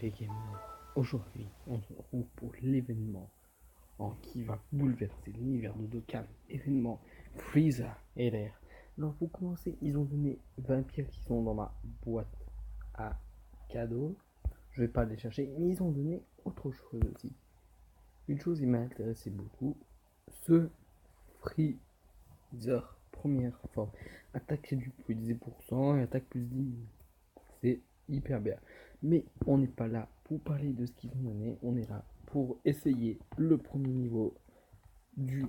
les gamers, aujourd'hui on se retrouve pour l'événement qui va bouleverser l'univers de Dokkan, événement Frieza et l'air. Alors pour commencer, ils ont donné 20 pierres qui sont dans ma boîte à cadeaux. Je vais pas les chercher, mais ils ont donné autre chose aussi. Une chose qui m'a intéressé beaucoup, ce Freezer première forme. Attaque réduite plus 10% et attaque plus 10. C'est hyper bien. Mais on n'est pas là pour parler de ce qu'ils ont donné, on est là pour essayer le premier niveau du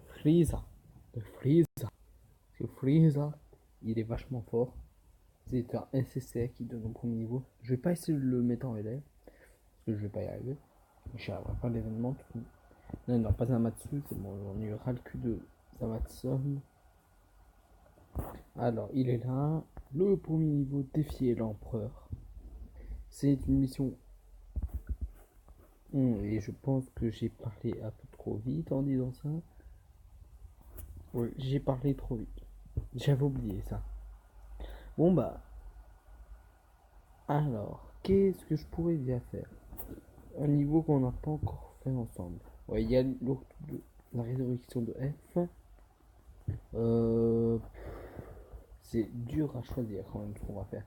Freeza. De Freeza. Parce que Freeza, il est vachement fort. C'est un SSR qui donne au premier niveau. Je vais pas essayer de le mettre en LR, parce que je vais pas y arriver. Je n'arriverai pas l'événement. Non, non, pas Zamatsu, c'est bon, on y aura le cul de Zamatsu. Alors, il est là. Le premier niveau, défier l'empereur. C'est une mission. Et je pense que j'ai parlé un peu trop vite en disant ça. Oui, j'ai parlé trop vite. J'avais oublié ça. Bon bah. Alors, qu'est-ce que je pourrais bien faire? Un niveau qu'on n'a pas encore fait ensemble. Ouais, il y a la résurrection de F. C'est dur à choisir quand même ce qu'on va faire.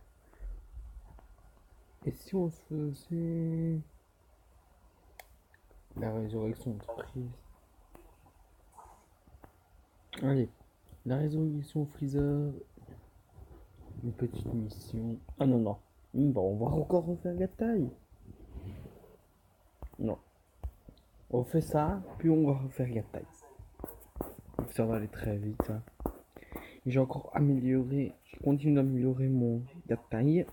Et si on se faisait la résurrection de Freeze? Allez, la résurrection Freezer, une petite mission. Ah non, non. Bon, on va encore refaire Gatai. Non. On fait ça, puis on va refaire Gatai. Ça va aller très vite. Hein. J'ai encore amélioré, je continue d'améliorer mon Gatai.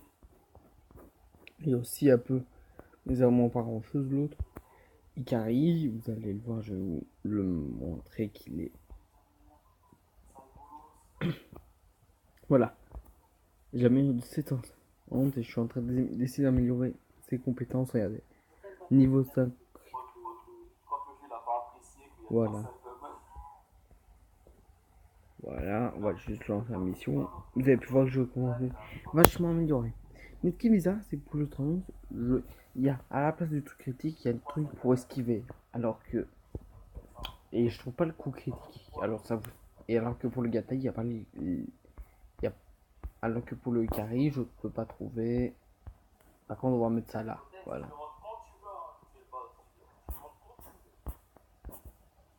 Et aussi un peu, mais vraiment pas grand chose l'autre. Ikari, vous allez le voir, je vais vous le montrer qu'il est. Voilà. J'améliore de 7 ans. Et je suis en train d'essayer d'améliorer ses compétences. Regardez. Niveau 5. Voilà. Voilà, on va juste lancer la mission. Vous avez pu voir que je commence vachement amélioré. Mais ce qui est bizarre, c'est que pour le 30, il y a à la place du truc critique, il y a le truc pour esquiver. Alors que. Et je trouve pas le coup critique. Alors ça. Et alors que pour le Gatai, il n'y a pas y a... Alors que pour le Ikari, je peux pas trouver. Par contre, on va mettre ça là. Voilà.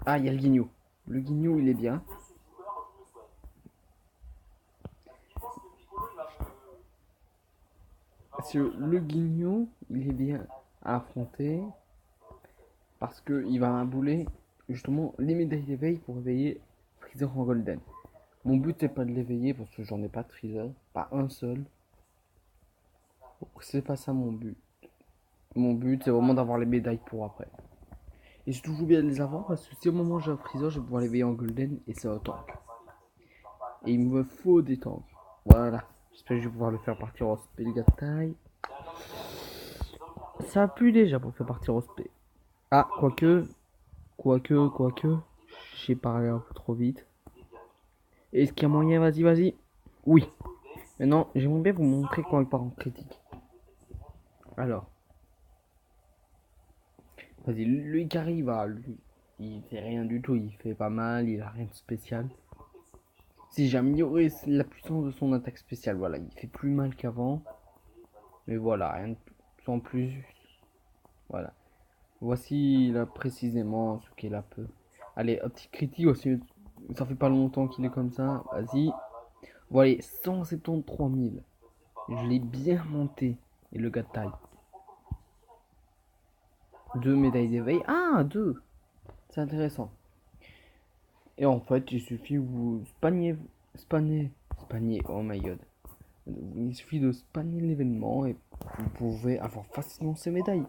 Ah, il y a le Guignou. Le Guignou, il est bien. Parce que le Guignou, il est bien à affronter. Parce qu'il va bouler justement les médailles d'éveil pour éveiller Freezer en Golden. Mon but c'est pas de l'éveiller parce que j'en ai pas de Freezer, pas un seul. C'est pas ça mon but. Mon but c'est vraiment d'avoir les médailles pour après. Et c'est toujours bien de les avoir parce que si au moment où j'ai un Freezer, je vais pouvoir l'éveiller en Golden et c'est un tank. Et il me faut des tanks. Voilà. J'espère que je vais pouvoir le faire partir en spé le taille. Ça pue déjà pour faire partir en spé. Ah, quoique. J'ai parlé un peu trop vite. Est-ce qu'il y a moyen? Vas-y, vas-y. Oui. Maintenant, j'aimerais bien vous montrer quand il part en critique. Alors. Vas-y, lui qui arrive à lui. Il fait rien du tout, il fait pas mal, il a rien de spécial. Si j'ai amélioré la puissance de son attaque spéciale, voilà, il fait plus mal qu'avant. Mais voilà, rien de sans plus. Voilà. Voici là précisément ce qu'il a peu. Allez, un petit critique aussi. Ça fait pas longtemps qu'il est comme ça. Vas-y. Voilà, 173 000. Je l'ai bien monté. Et le gars de taille. 2 médailles d'éveil. Ah, 2. C'est intéressant. Et en fait, il suffit vous spammer, oh my god. Il suffit de spammer l'événement et vous pouvez avoir facilement ces médailles.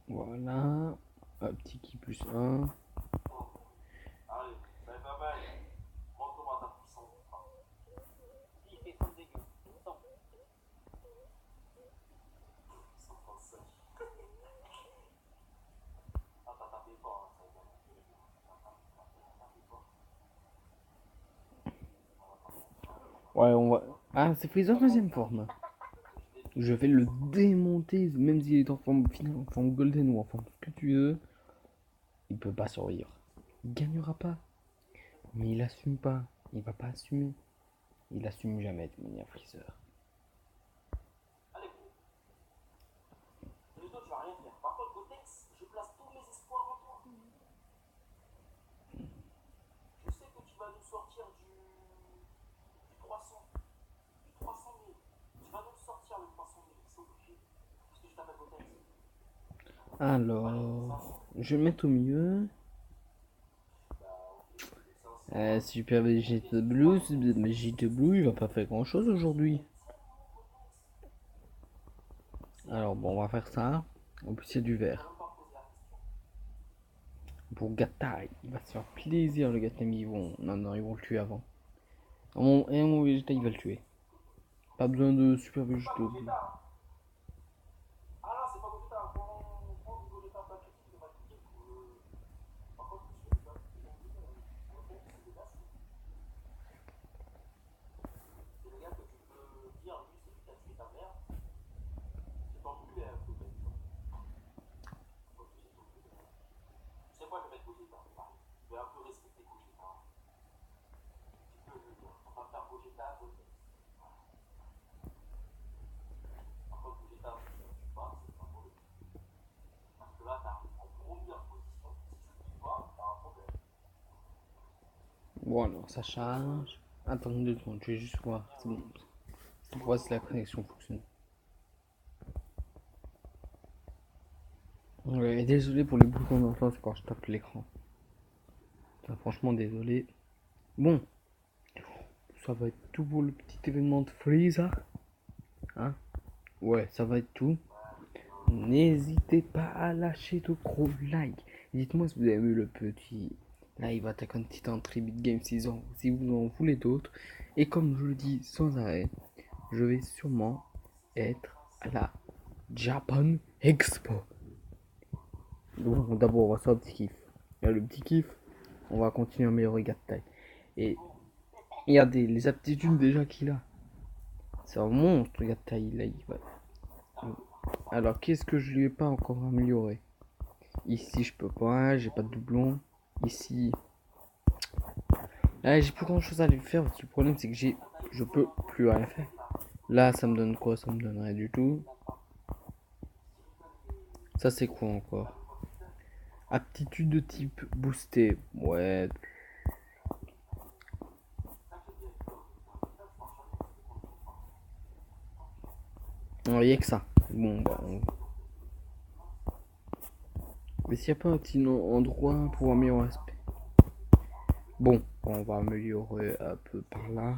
Voilà. Un petit qui plus 1. Ouais, on va. Ah, c'est Freezer deuxième forme. Je vais le démonter, même s'il est en forme finale, en forme golden ou en forme ce que tu veux. Il peut pas survivre. Il gagnera pas. Mais il assume pas. Il va pas assumer. Il assume jamais de manière Freezer. Alors, je vais mettre au milieu. Super Vegeta Blue, Vegeta Blue, il va pas faire grand chose aujourd'hui. Alors bon, on va faire ça. En plus, il y a du vert. Pour Gatai, il va se faire plaisir le Gatai, mais ils vont. Non, ils vont le tuer avant. Et mon Vegeta, il va le tuer. Pas besoin de Super Vegeta Blue. Bon, alors ça charge. Attends 2 secondes, je vais juste voir. C'est bon. C'est pour voir si la connexion fonctionne. Ouais, désolé pour les bruits qu'on entend, c'est quand je tape l'écran. Enfin, franchement, désolé. Bon, ça va être tout pour le petit événement de Freezer. Hein? Ouais, ça va être tout. N'hésitez pas à lâcher de gros likes. Dites-moi si vous avez vu le petit live Attack on Titan Tribute Game 6 ans, si vous en voulez d'autres. Et comme je le dis sans arrêt, je vais sûrement être à la Japan Expo. Donc d'abord on va faire le petit kiff. Là, le petit kiff, on va continuer à améliorer Gattai. Et regardez les aptitudes déjà qu'il a. C'est un monstre Gattai. Là, il va... Alors qu'est-ce que je lui ai pas encore amélioré? Ici je peux pas, j'ai pas de doublon. Ici, là j'ai plus grand chose à lui faire. Le problème c'est que je peux plus rien faire. Là ça me donne quoi? Ça me donne rien du tout. Ça c'est quoi encore? Aptitude de type boosté. Ouais. Non, il y a que ça. Bon bah mais s'il n'y a pas un petit endroit pour améliorer l'aspect. Bon, on va améliorer un peu par là.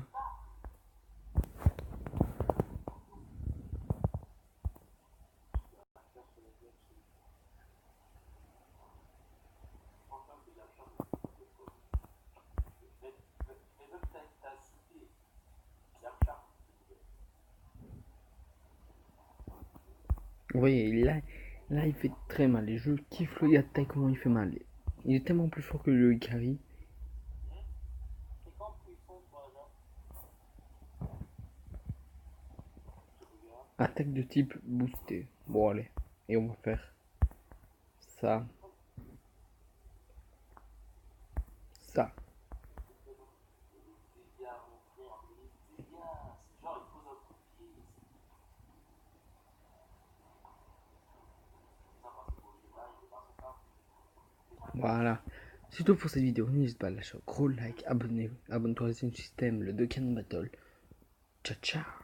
Vous voyez, là il fait très mal. Et je kiffe le Yatai comment il fait mal. Il est tellement plus fort que le Ikari. Attaque de type boosté. Bon allez. Et on va faire ça. Ça. Voilà. C'est tout pour cette vidéo. N'hésite pas à lâcher un gros like, abonne-toi à ce système, le Dokkan Battle. Ciao ciao.